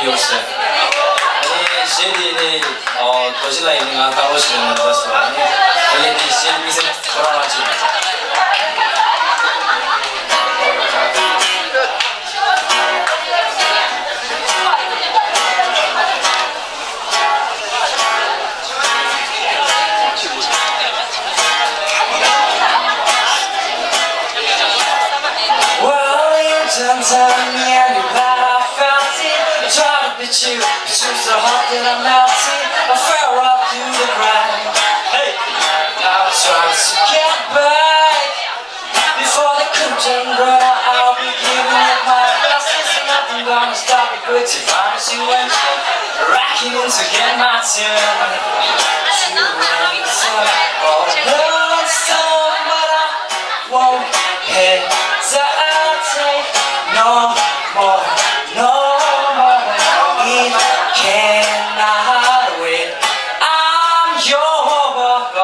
미용실. 아니 시엘이 도시라 있는 거 가보시면 됐어. 아니 여기 시엘 미세 돌아가지고. Tell me that I felt it. I tried to beat you, but you so hot that I melted. I fell right through the crack. Hey, I tried to get back before the curtain grow. I'll be giving it my best. There's nothing gonna stop me but to find you and rocking to get my turn. Oh, Lord, some, but I won't hesitate. No more, no more, it cannot wait. I'm your boy.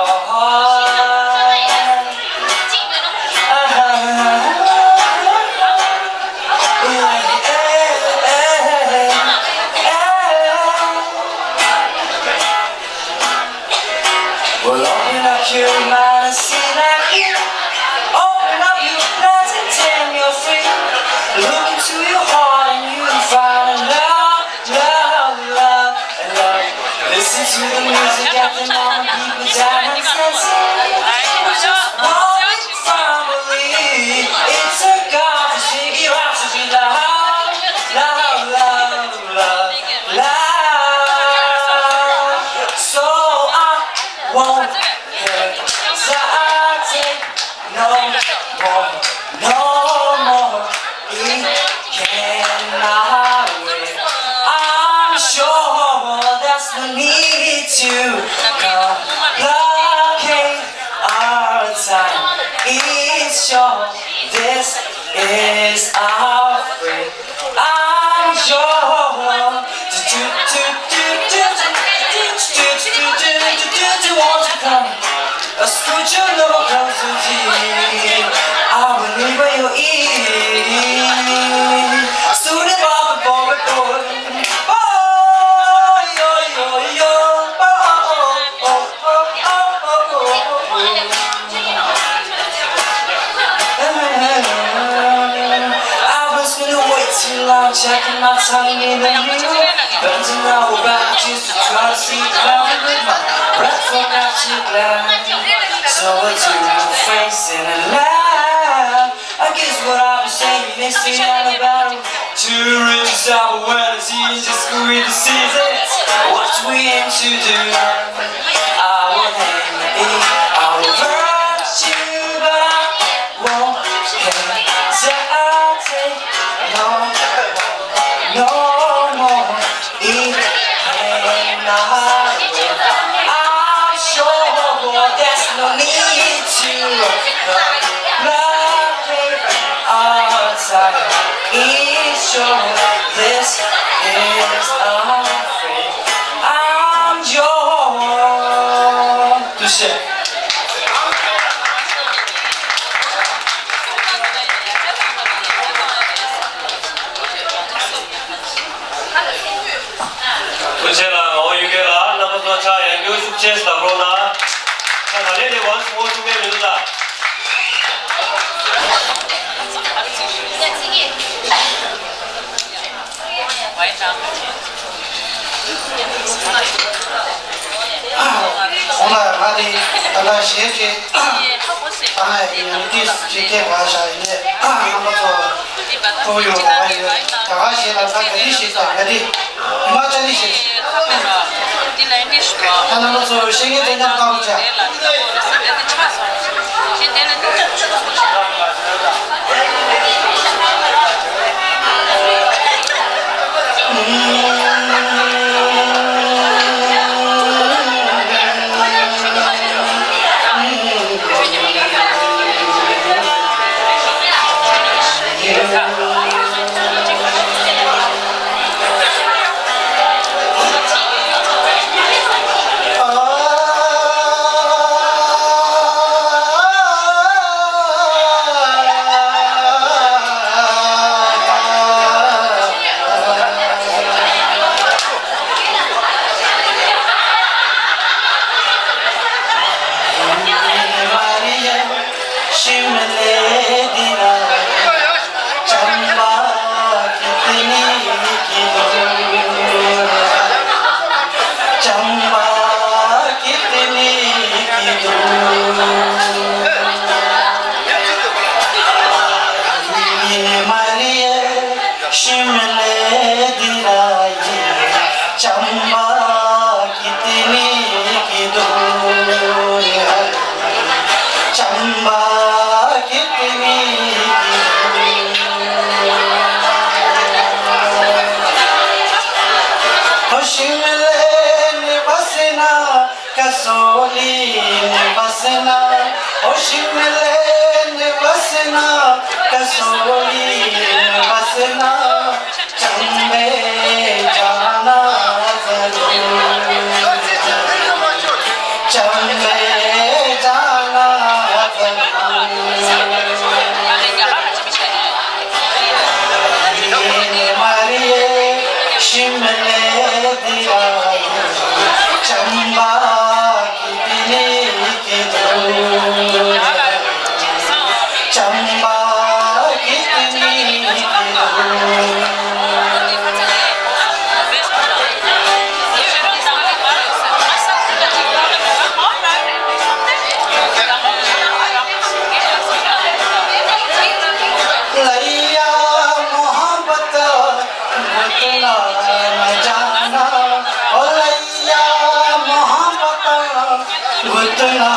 Well, open up your mind and see like you. Open up your plans and tell me you're free. Look into your heart and you will find love, love, love, and love. Listen to the music at the moment, people dancing. Just one family. It's a God to sing it out to be love, love, love, love, love. So I won't hesitate no more, no more. It cannot wait. I'm sure there's no need to complicate our time. It's sure this is our fate. I'm sure want to come. A scooch of love comes to tea. I believe where you eat. Soon as Bob boy. Oh, yo, yo, yo. Oh, oh, oh, oh, oh, oh. I was gonna wait too long, checking my tongue in the mirror. Bending over backwards to try to see clouds with my breath forgot to glad. So I do face in a laugh. I guess what I've been saying is the end about it. Too rich to stop when it's easy to squeeze the seasons. What we aim to do, I will hang it, I will hurt you, but I won't hesitate. No, no more. It cannot wait. I'm sure there's no need to complicate our time. It's sure this is our fate. I'm yours. Touché. 부채는 어유계가 남부서 차 연교 숙제에서 그러나 자 달리는 원수 모습에 믿는다. 오늘 많이 달라시겠지? 아이 디스트릭에 와서 이제 한번더 보유 다가시라 상대리시다 그리 이마찬리시 하나로서 생애 되는 가보자 शिमले दिराई Chamba कितनी की दूर है चंबा कितनी शिमले में बसना कसोली में बसना ओ शिमले में बसना कसोली में बसना चंबे जाना जरूर चंबे जाना जरूर मारिए शिमले दिराई चंबा कितनी की दूर चंबा कितनी की दूर लैया मोहब्बत घुटना न जाना ओ लैया मोहब्बत घुटना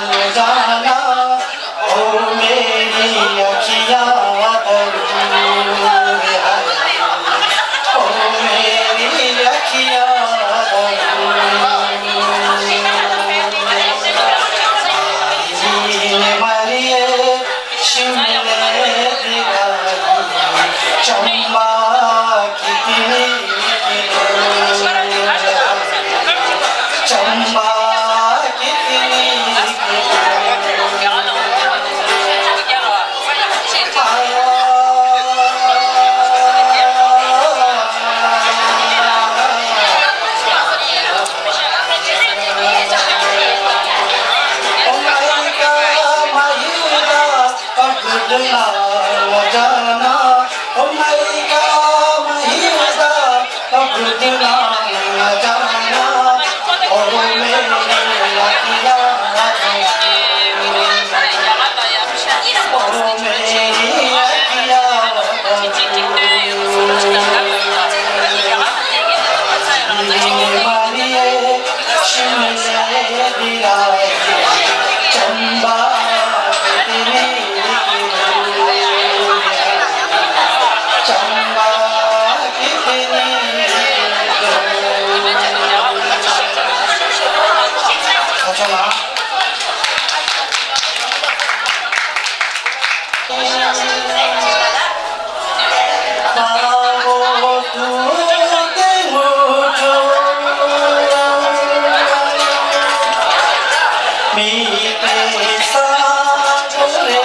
न जाना ओ मेरी अखियाँ दरूर है ओ मेरी अखियाँ दरूर मरिए शिमले दिराई चंबा कितनी की दूर चंबा कितनी की जाना ओ मैया महिदा घुटना न जाना ओ मेरी अखियाँ ओ मेरी अखियाँ मारिए शिमले दिराई चंबा कितनी चंबा कितनी अच्छा ना पाओ तू ते मुझो मीते सागरे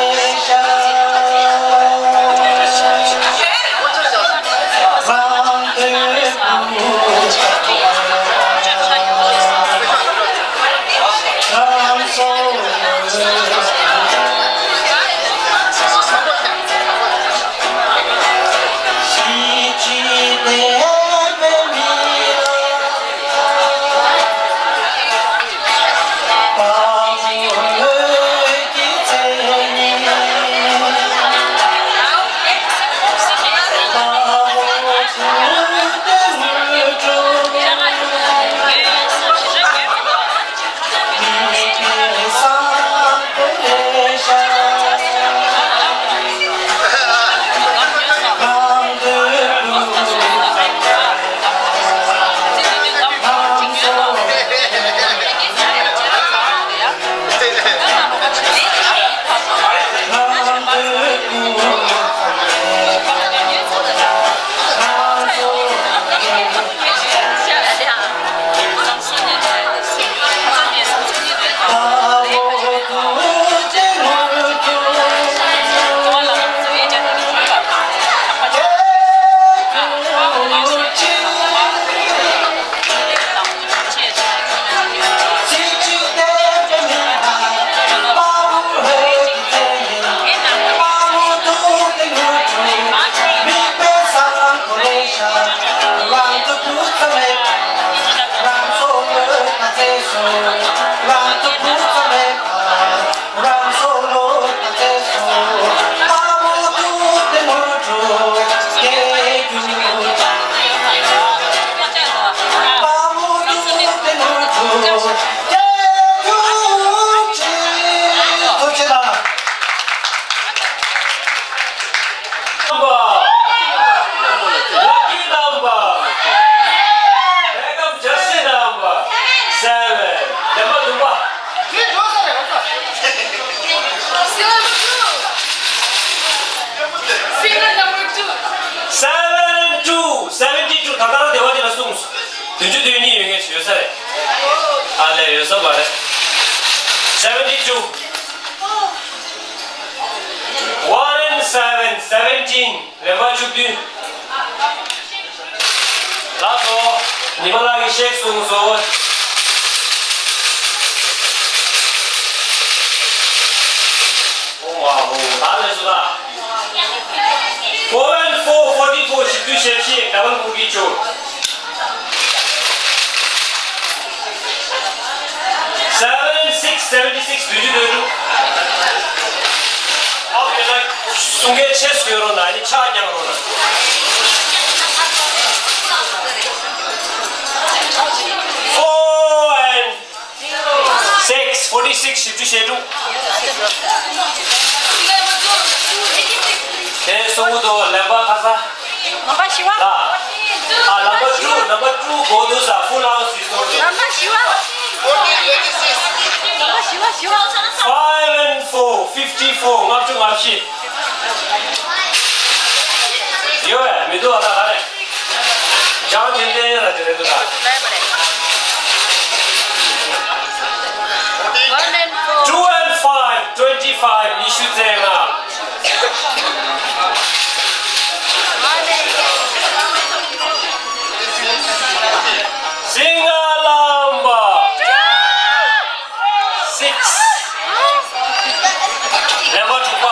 윤주대원이 유행해 주요사래. 아, 네, 여섯 말에. 72. 1 and 7, 17. 레마 주비. 라서, 니말라기 셰크 송소. 와우, 나는 수다. 4 and 4, 44, 12, 17. 남은 무기 쪽. 7 and 6, 76. 유주대로. 아, 그냥 숭게 체스요로나 아니 차량으로나. 4 and 6, 46, 12, 17. 계속도 렘바 가사. Nampak siwa. 나. 아, number 2 고도사 full house resort. Nampak siwa. Nampak siwa, siwa. 5 and 4, 54. 맙중 맙시. 이거야, 미도 하다 가래. 장 텐데라 저래도다. 2 and 5, 25. 이슈제나. 싱갈람바 6 레버 투파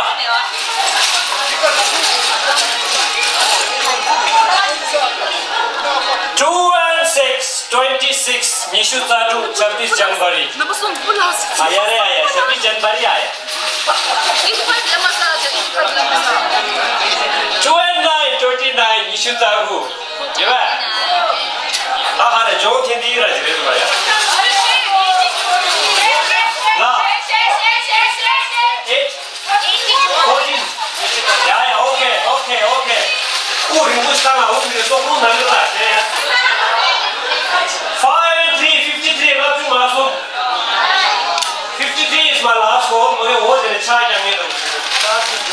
2 and 6 26 미슈타주 26 January Nama sumpul lah. आया रे आया 26 जनवरी आया Itu kan dia masalah jadi kan dia masalah. 2 and 9 29 미슈타구 이봐 나 하네 좋은 텐디라 지래도 봐야 나 8 14 야야 오케이 우리 무시당아 우리 소문 나겠다 5 and 3 53 맞춤 마소 53 is my last goal 뭐에 오전에 차장에도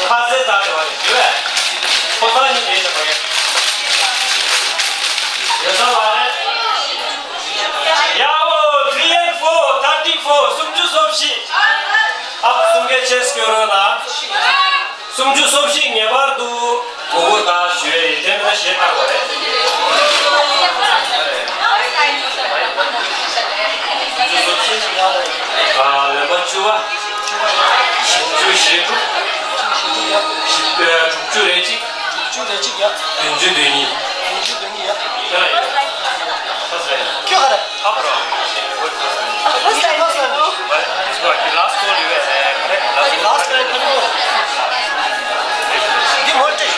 하세 다들 와요 왜 포탄이 되죠 뭐야 여섯 말에 야호 3 and 4 34 숨주 수 없이 앞 숨게 체스 결혼아 숨주 수 없이 예바르도 보고 다 쉬어야 되는 시했다고 그래 아 레버추와 10주 10주 10주 레지 윤주 되니 क्यों आ रहा है 앞으로 last call you correct last में खड़ी हो dim voltage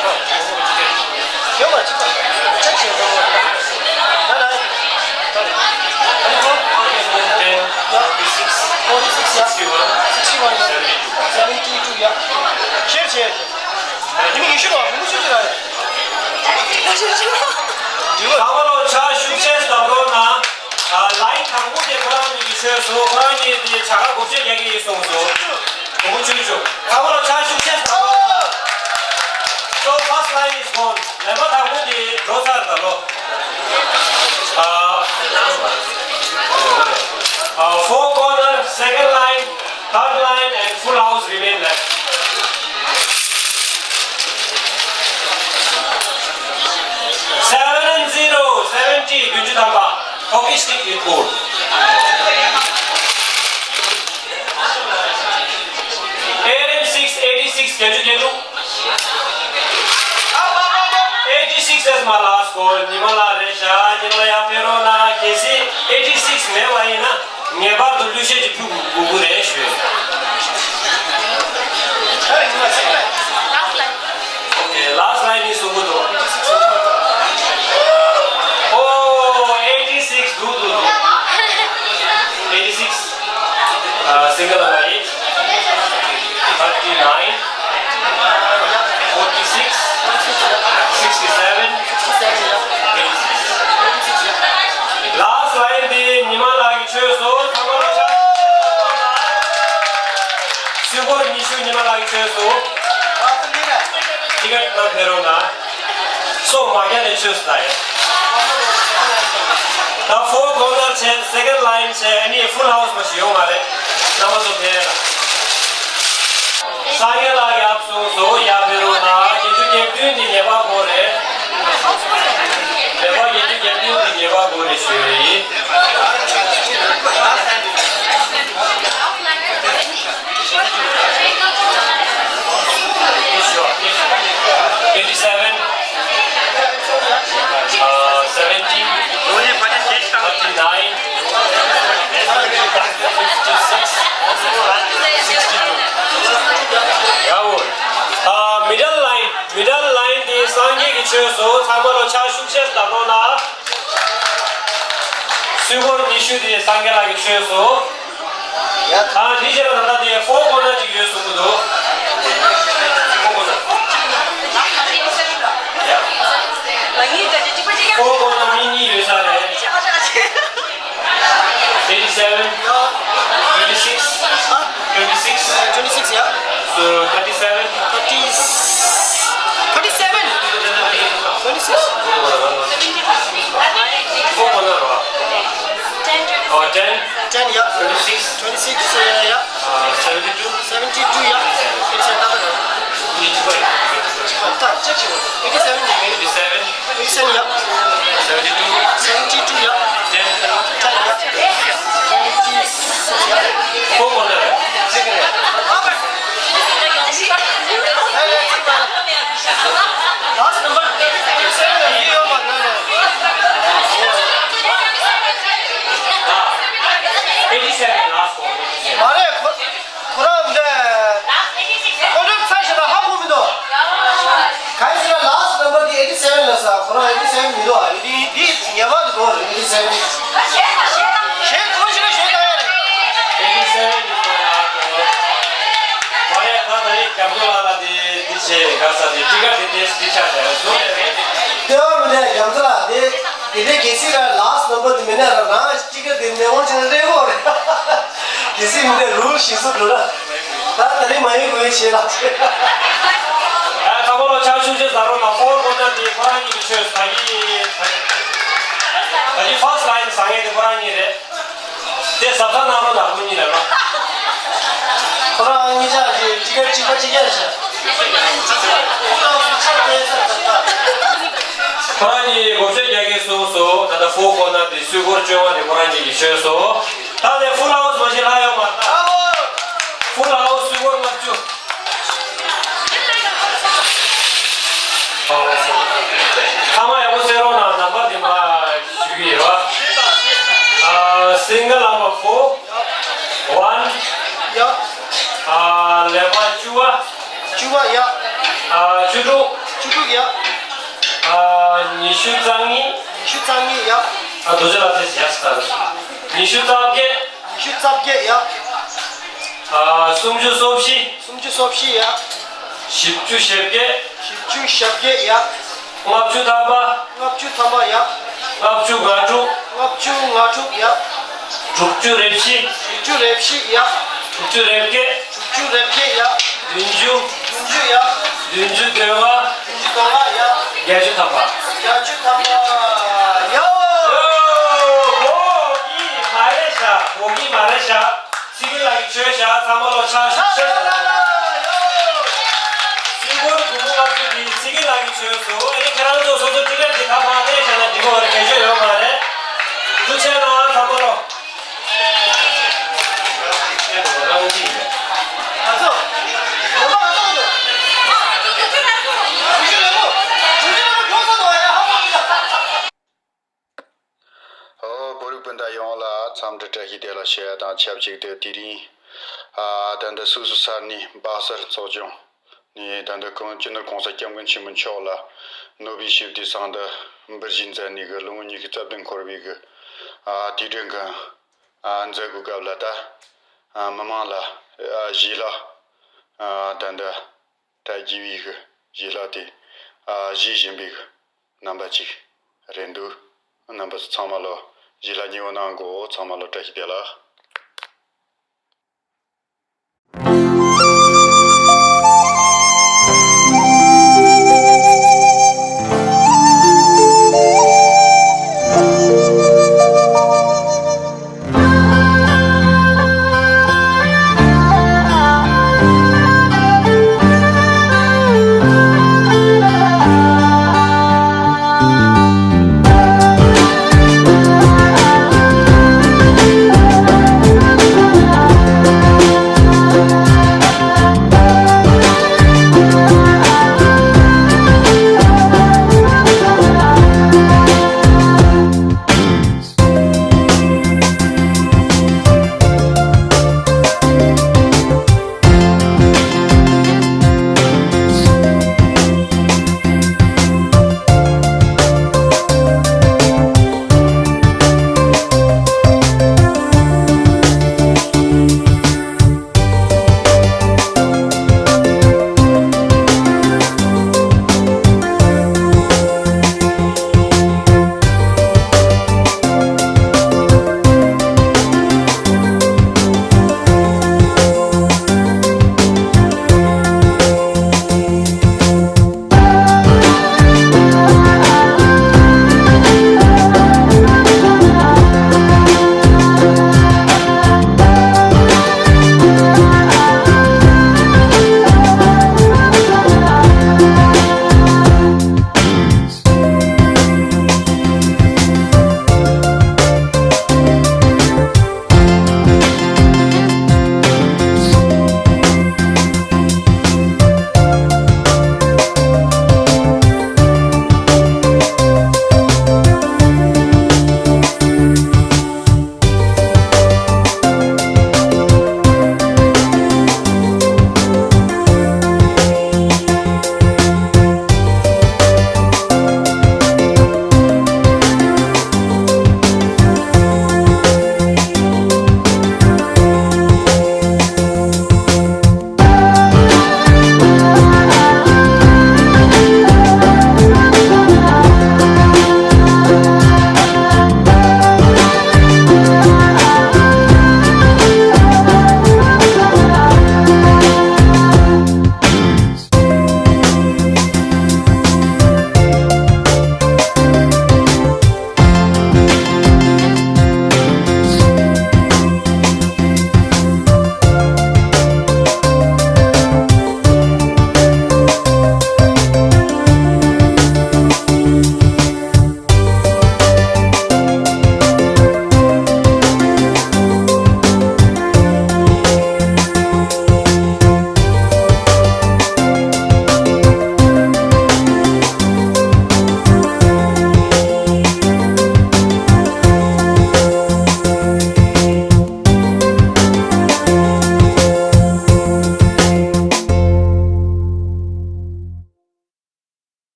क्यों बच चेक किया ना ना 46 या 61 72 या share share 이미 이슈가 무슨 줄 알아요? 다음으로 자 슈체스 담로나 라인 강국의 고라니 기체에서 고라니의 자가 곱제 얘기 있어서 공부주의죠. 다음으로 자 슈체스 담로나 So first line is gone. 레버 당국이 로사르다로 four corner, second line, third line and full house remain left. Seven and 0, 70, 윤주담바, hockey stick with goal. 8 and 6, 86, 제주. 86 is my last goal. 니몰라 레샤, 니몰라 페로나, 케시, 86 메와이나, 네바 돌루셰지 부부레 슈. Okay, last line is Ubudo. Oh, 86, do. 86, single number 8, 39, 46, 67, 86. Last line di 니말라기 최소 3번을 차. 수고 미슈 니말라기 최소. 이거 베로나 소 막연히 주스다요. The four corners second line any full house machine हमारे नमस्ते भेड़ सागे लागे आप सो या फिर ना किसी केंद्रीय नियमा बोले लेवा ये केंद्रीय नियमा बोले शुरू 26, yeah. So 37. 27. 26. Oh, 10. 10, yeah. 26. 26, yeah. 72. 72, yeah. 87. 87, 87, yeah. 72. 72, yeah. 10. 10, yeah. 26, yeah. 4 corner. Last number 87 video बनना है 87 last one. मारे 그럼 이제 오늘 사실 한 몸이도 가이스가 last number 87였어 그럼 87미도 이 예마도 도 87 제일 그런 식으로 제일 가야 돼 87 is my Maria Kadari Kamdulala di dice casa di Tiga di dice 그럼 이제 영들아 내 계시가 last number 되면은 나 찍어 되면 원천을 되고 계시인데 룰 시스템으로 나 다리 많이 보이시라 아, 가보로 자주제 다루나 four corner di Korani dice 다시 first line 상에 Korani래 제 사탄 나로 나군이래 그럼 이제 지금 찍어야지 Korani gobshe jage so tada four corner di sugur choma di Korani dice so tada full house majirayo mata full house sugur machu kama yabu zero na number di ma shugi wa single number 4 1 야 lema chua 주가 야 chudu 주국이야 nishu zangi 슈장이 야 dojela des yasta nishu tabge 슈잡게 야 sumju sobshi 숨주 수없이 야 shipchu shepge 십주 샵게 야 ngapchu taba ngap주 타마 야 ngapchu gaju ngap주 ng아주 야 chukchu repshi 주 랩시 야 chukchu repge 주 랩게 야 dunju 준주 야 dunju dewa 준주 동아 야 gyaju taba 야주 타마 야 고기 마레샤 시길라기 최샤 타모로 차슈 시골 부부가들이 시길라기 최소 이렇게 계란도 소소 찌개지 다 마레샤나 이거 이렇게 해줘요 말에 두채나 타모로 가서 엄마 가서 준주라고 줘서 넣어야 한번이다 보르분다 영어라 참드다 히데라 셰다 챕직데 디리 단다 수수사니 바서 조종 니 단다 컨티뉴 콘세점근 치문 초라 노비십디 산다 버진자니 걸롱니 기tabden korbiga 디den가 안자구 갑라다 마마라 지라 단다 타지위가 지라티 지진비가 남바치 렌두 넘버 3말로 지라니오나고 3말로 타히데라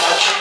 Touch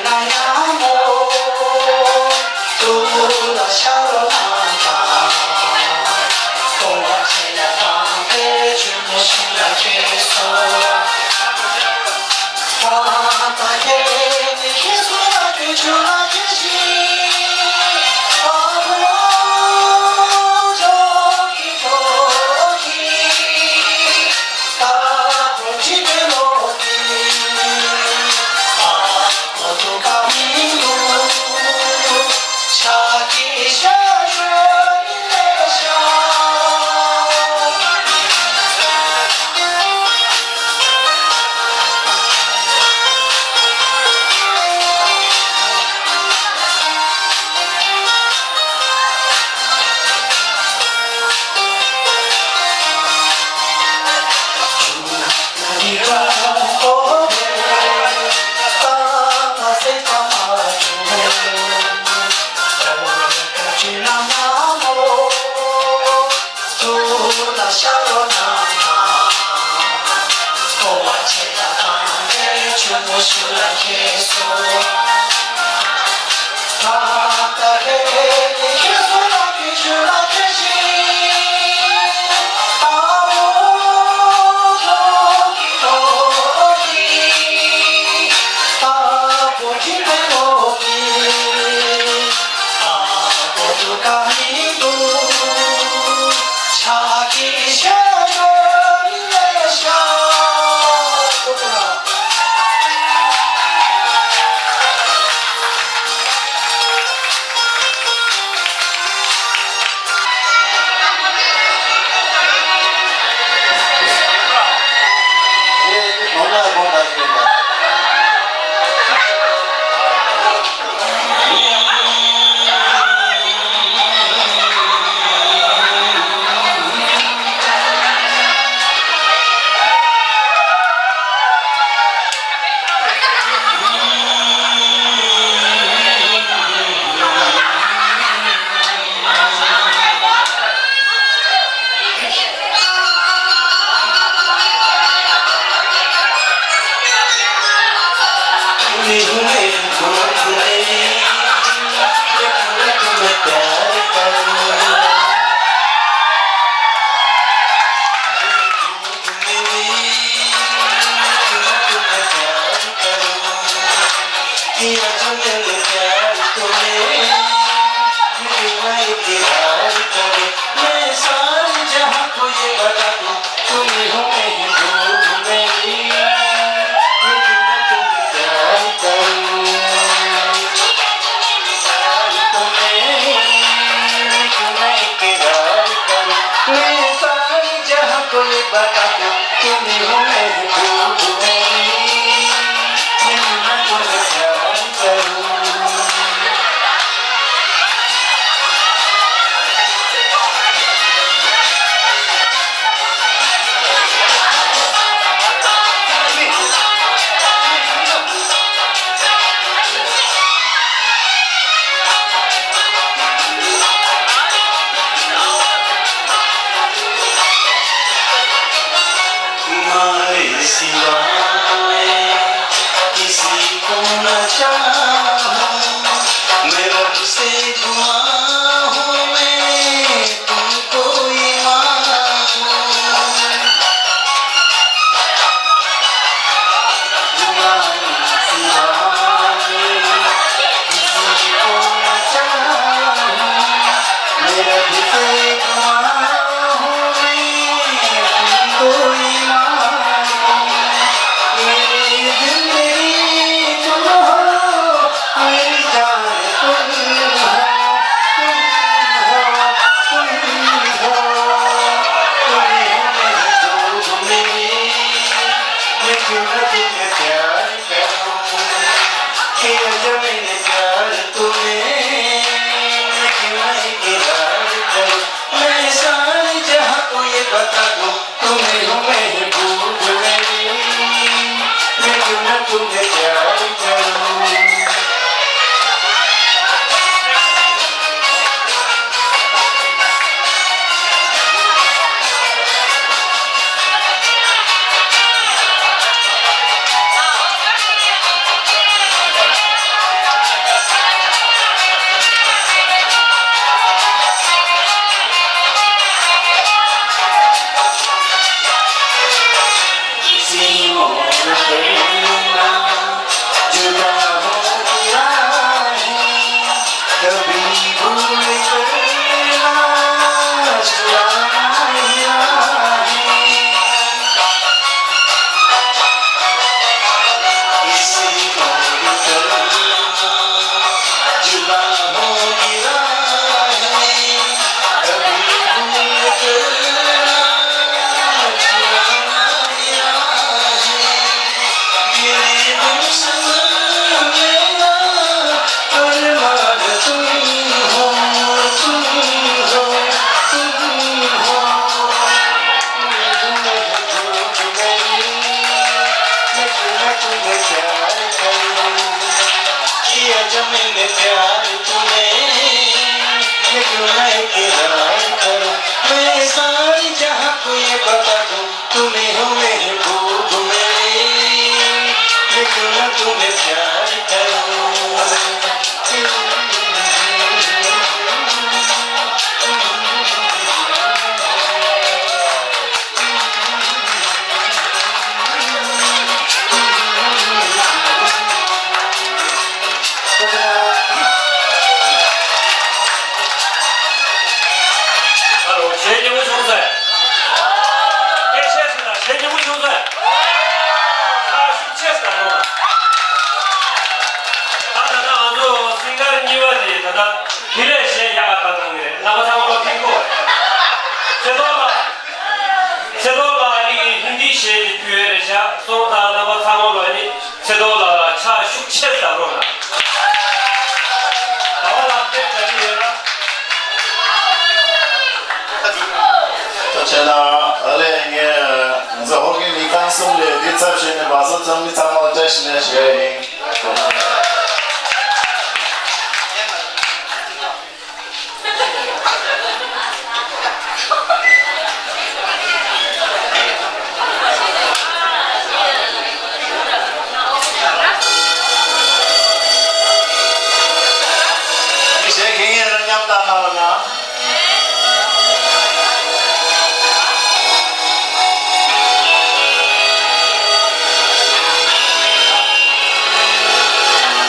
जुदा तुम्हें प्यार करूं किया जब मैंने प्यार तुम्हें मैं क्यों ना इकरार करूं मैं सारी जहां को ये बता दूं तुम्हें हो महबूब मेरे मैं क्यों ना तुम्हें प्यार करूं Hello， 前节目重赛，感谢是的，前节目重赛，确实的说嘛，他说생각은 이와지，他미래 시에 야갔다는 게，나가 상으로听过，제도라 이 hindi 시에 교회를 자, 소다 나가 상으로 이 제도라 차 숙제다 그러나, 나와 때까지 해라. 现在阿拉应该在后给你看送的，你在现在马上整理咱们这些学员。你谁给人家打好了呢？ Hãy subscribe cho kênh Ghiền Mì Gõ để không bỏ lỡ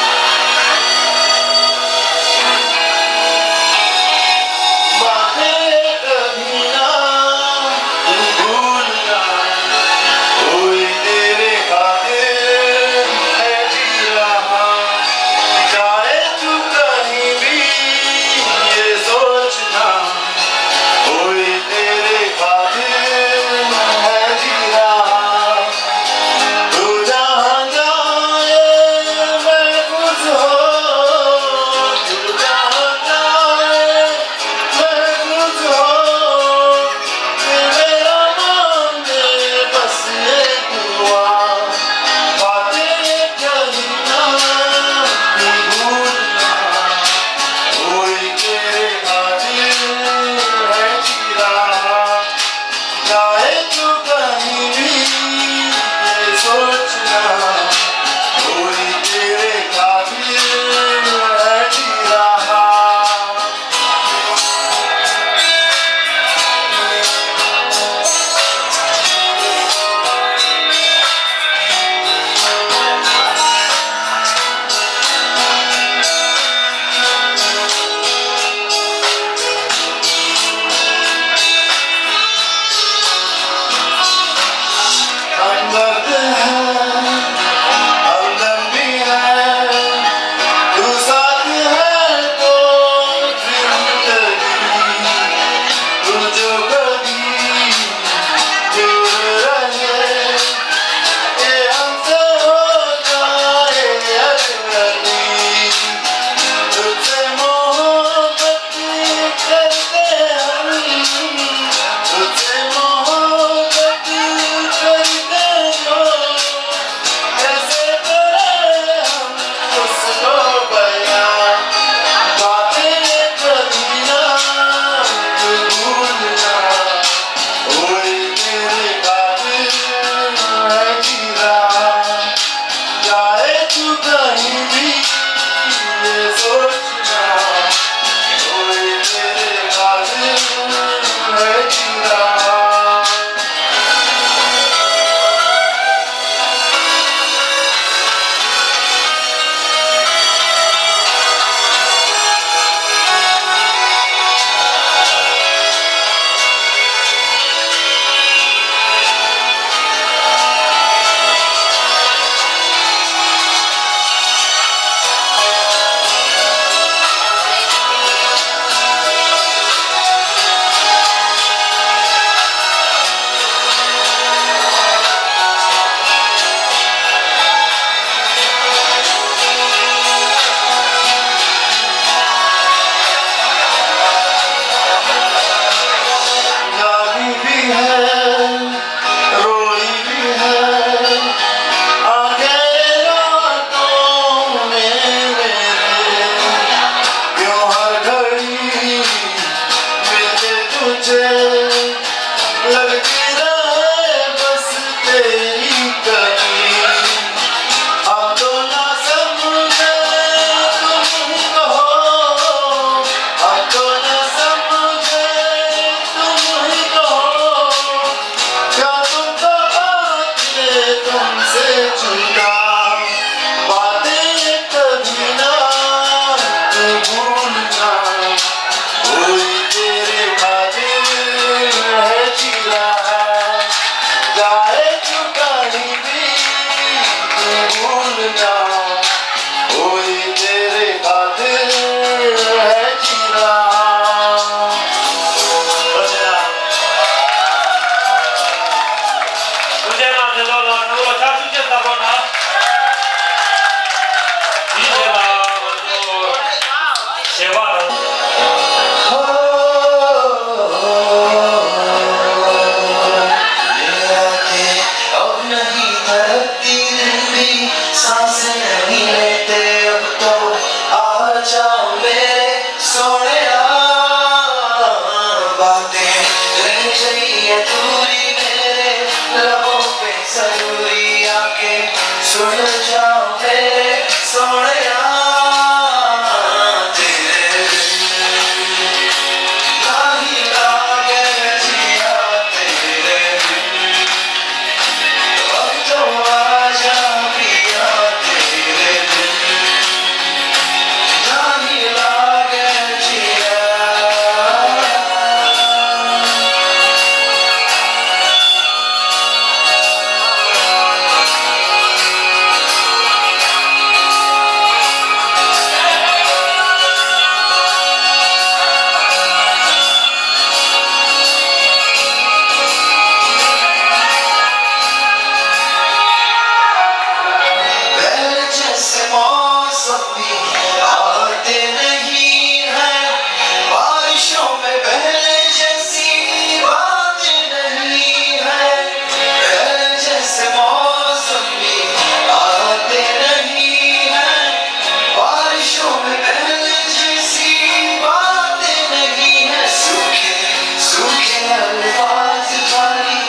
दुनिया कोई तेरे कातिल है जीना 언제나 되돌아 누구로 잘 죽겠다거나 이제가 먼저 제발은 अब नहीं धड़कती दिल भी सांसें नहीं लेते अब तो आ जाओ मेरे सोनिया बातें रह गई अधूरी मेरे लबों पे जरूरी आके सुन जाओ मेरे सोनिया तेरे नहीं लागे जिया तेरे अब तो आजा पिया तेरे नहीं लागे जिया पहले जैसे मौसम भी आते नहीं है बारिशों में पहले जैसी बातें नहीं है पहले जैसे मौसम भी आते नहीं है बारिशों में पहले जैसी बातें नहीं है सूखे सूखे अल्फाज खाली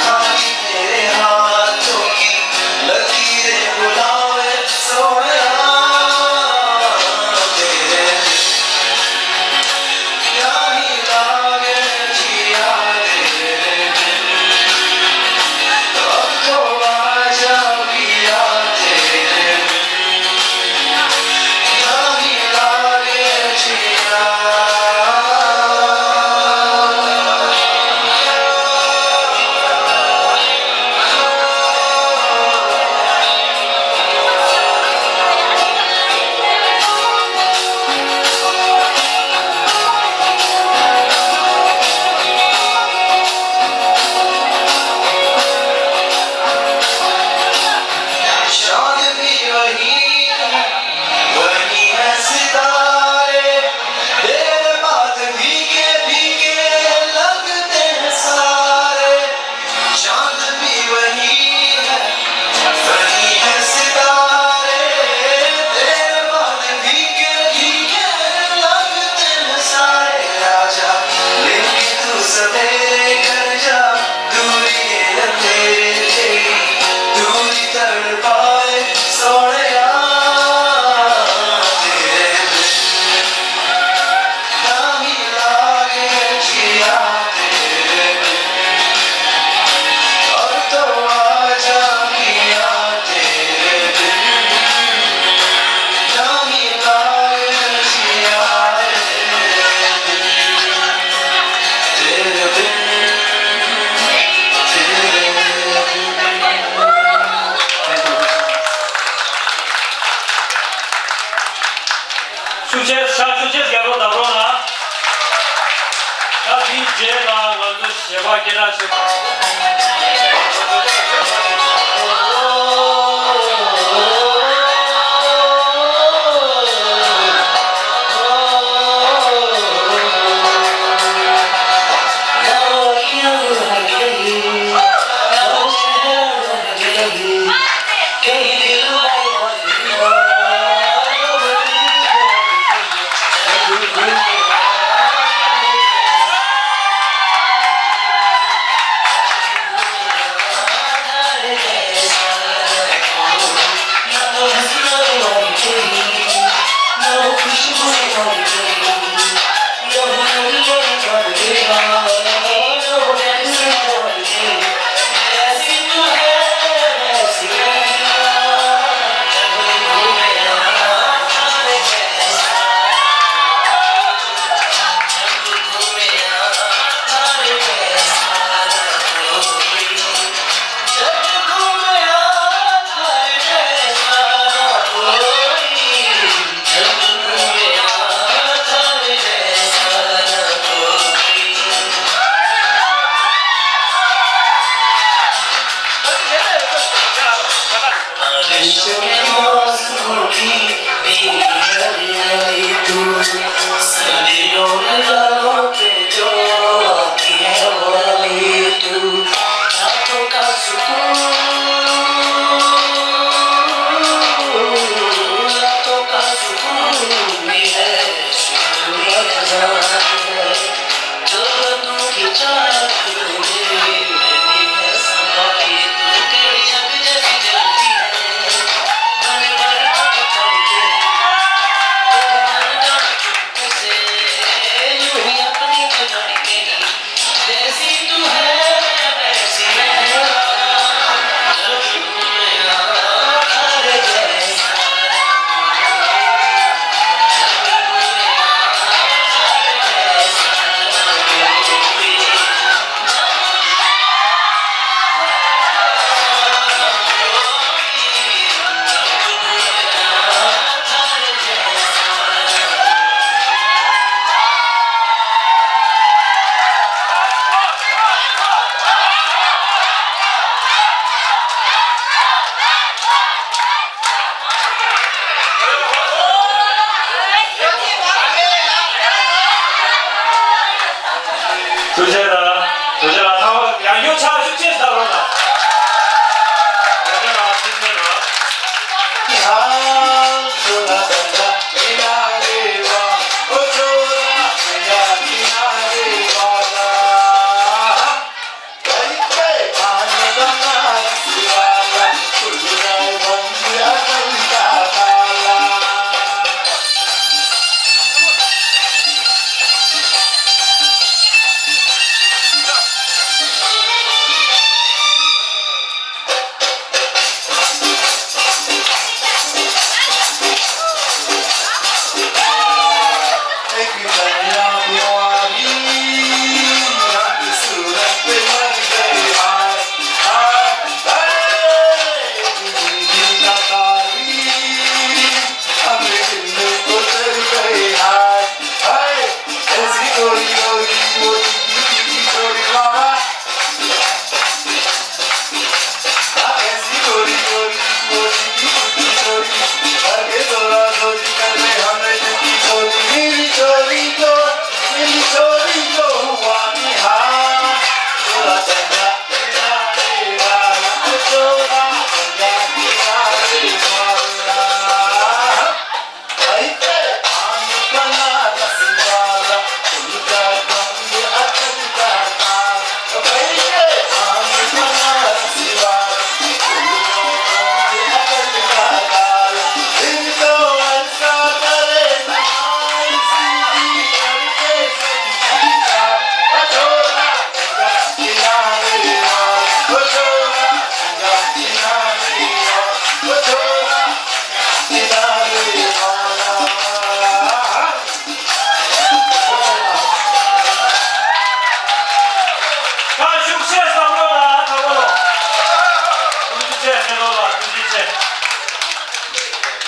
खाली मेरे हाथों की लकीरें बुलावे सोनिया तेरे नहीं लागे जिया तेरे अब तो आजा पिया तेरे नहीं लागे जिया शान भी वही है सितारे तेरे बात भीगे भीगे लगते हैं सारे चांद भी वही है सितारे तेरे बात भीगे भीगे लगते हैं सारे राजा लेके तू सवेरे घर जा दूरी है तेरे तेरी दूरी तड़पाए सोनिया तेरे नहीं लागे जिया तेरे अब तो आजा पिया तेरे नहीं लागे जिया तेरे Succes, 잘 succes 여러분 나브로나 자 이제가 먼저 제발이라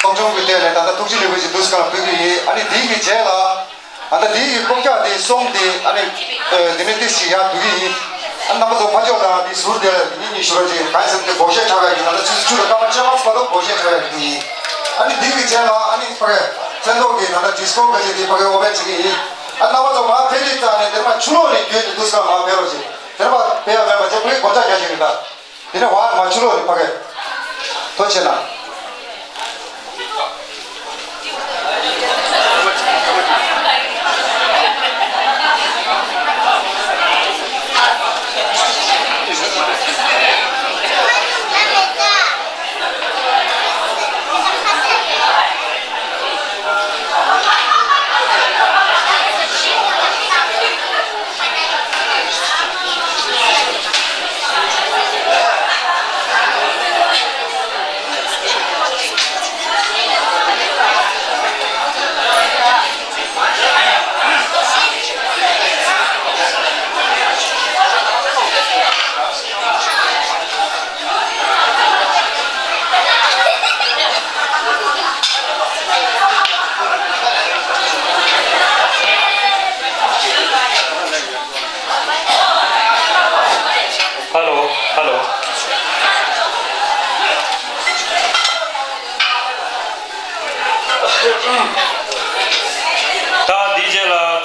동종빌레네 단다 독질이 버지 두스가 비기 아니 디기 제라 안다 디기 꼭자디 송디 아니 디네티시야 두기 안나부터 파져다 디 수르데 니니 수르지 가이선데 보셔 차가기 나도 주로 가만 잡아서 봐도 보셔 차가기 아니 디기 제라 아니 파게 센도기 나다 디스코 가지 디 파게 오벤치기 안나부터 마 페리타 안에 데마 주로니 뒤에 두스가 마 베로지 데마 베야메마 제 플레이 고자 가지니다 이네 와 마주로 파게 도체나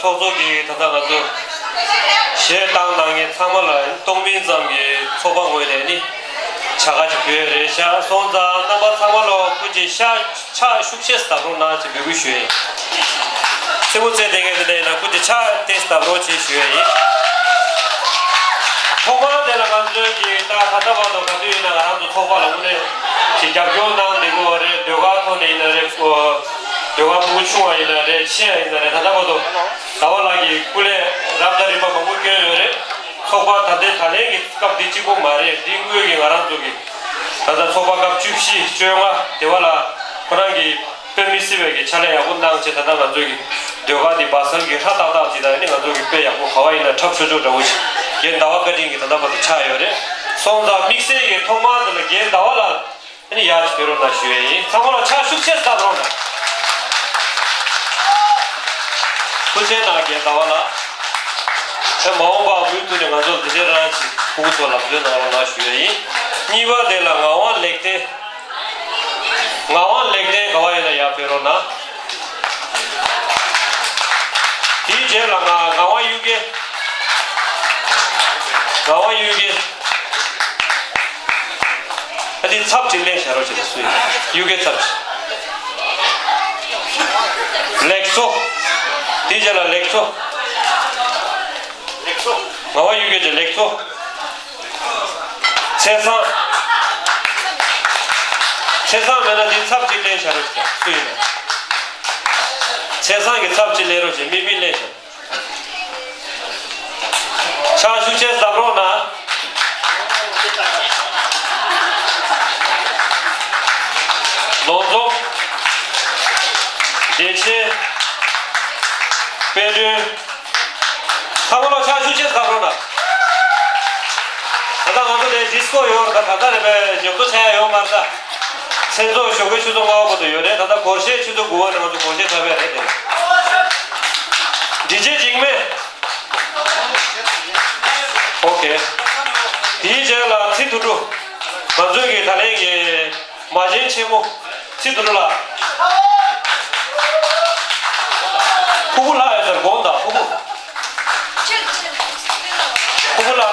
초조기 다다가도 시당당에 참을라 동민정이 소방원이니 차가지 배려샤 손자 넘어 참을로 굳이 차 숙제스다로 나지 미국슈에 세 번째 되게는 굳이 차 테스트로 지슈에 통화되는 간절기 다 가져가도 가지고 나가도 통화를 오늘 직접 교난되고 내가 돈에 있는 내가 무충화 있는 치아 있는 가져가도 나와라기 꿀에 남자리만 먹을게요 소바 다들 달래기 값 뒤지고 말해 딩구역이 말한 쪽이 다들 소바값 줍시 조용아 대화라 그런게 페미시베게 차례하고 나한테 다다 만족이 내가 네 바설기 하다다 지다니 만족이 빼야고 하와이나 탑쇼조라고 얘 나와 그린 게 다다 봐도 차요래 손자 믹스에 통마들 얘 나와라 아니 야지 배로나 쉬에 상관없 차 숙제다 그러나 그제나 얘 나와라 마음바 물들에 가서 드셔라지 보고서 나오나 쉬에 니와 될라 나와 렉때 가와이나 야 배로나 디제라가 가와 유게 어디 삽질래 샤로지 됐어요 유게 삽질 렉소 디제라 렉소 가와 유게제 렉소 세상에는 디 삽질래 샤로지 수이네 세상에 삽질래로지 미밀래 차 숙제 잡으러나 노조 대체 배를 사고로 차 숙제 잡으러나 가다 가서 내 디스코요 가다 내가 옆도 차요 말다 센조 쇼게 추동하고도 요래 다다 고시에 추도 구하는 것도 고시에 잡아야 돼 디제 징매 오케이 디제라 티두루 만족이 달랭이 마진 체모 티두루라 후불라에서 본다 후불라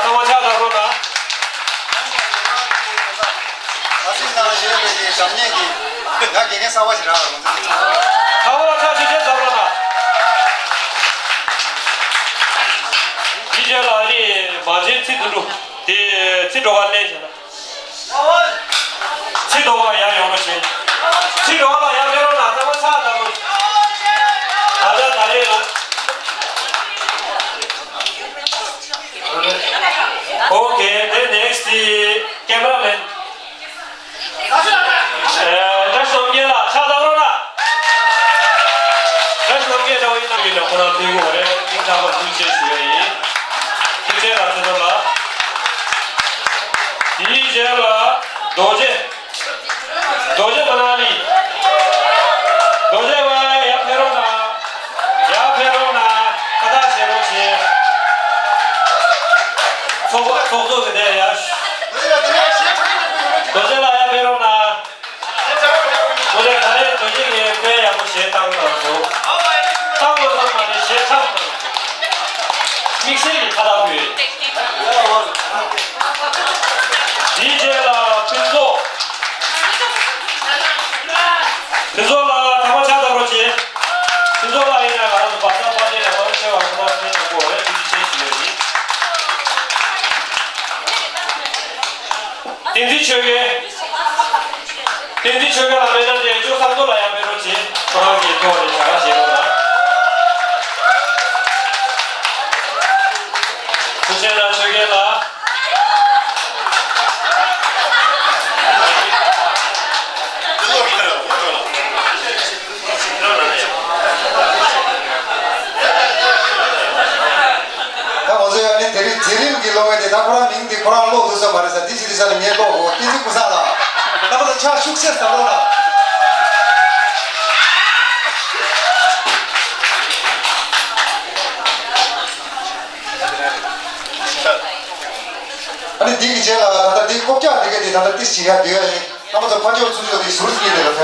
나와 찾아보나 사고라 찾으셔 잡으나 디제라니 마진 티두루 티도가 내잖아 티도가 야 요것이 티도가 야 배로나 나만 사다고 다들 달려라 오케이 then next the cameraman 다시 넘겨라 찾아보라 다시 넘겨라 우리는 하나 들고 오래 인사하고 둘째주의 디제라 들어라 디제라 도제 만나니 도제와 야페로나 하다 세로치 속도 그대야 도제라 야페로나 도제 다른 도제에 배야고 시에땅 나서 땅으로 상만이 시에땅 믹스를 하다 보이 디제라 빈소라 담아차다 그렇지 빈소라 이나 가서 바사바지나 머리채와 그만 빼고 오래 뒤지시려니 딘디초게 하면은 이제 쭉 삼돌아야 그렇지 그러기 교원이 잘하시구나 구체나 저게나 제림 길로에 대다 보라 밍디 보라 로도서 말해서 디지디사는 예로고 디지 구사라 나보다 차 숙세스 나보다 아니 디기 제가 다들 디 꼭자 되게 다들 디시야 되게 나보다 반지를 주셔도 이 소리가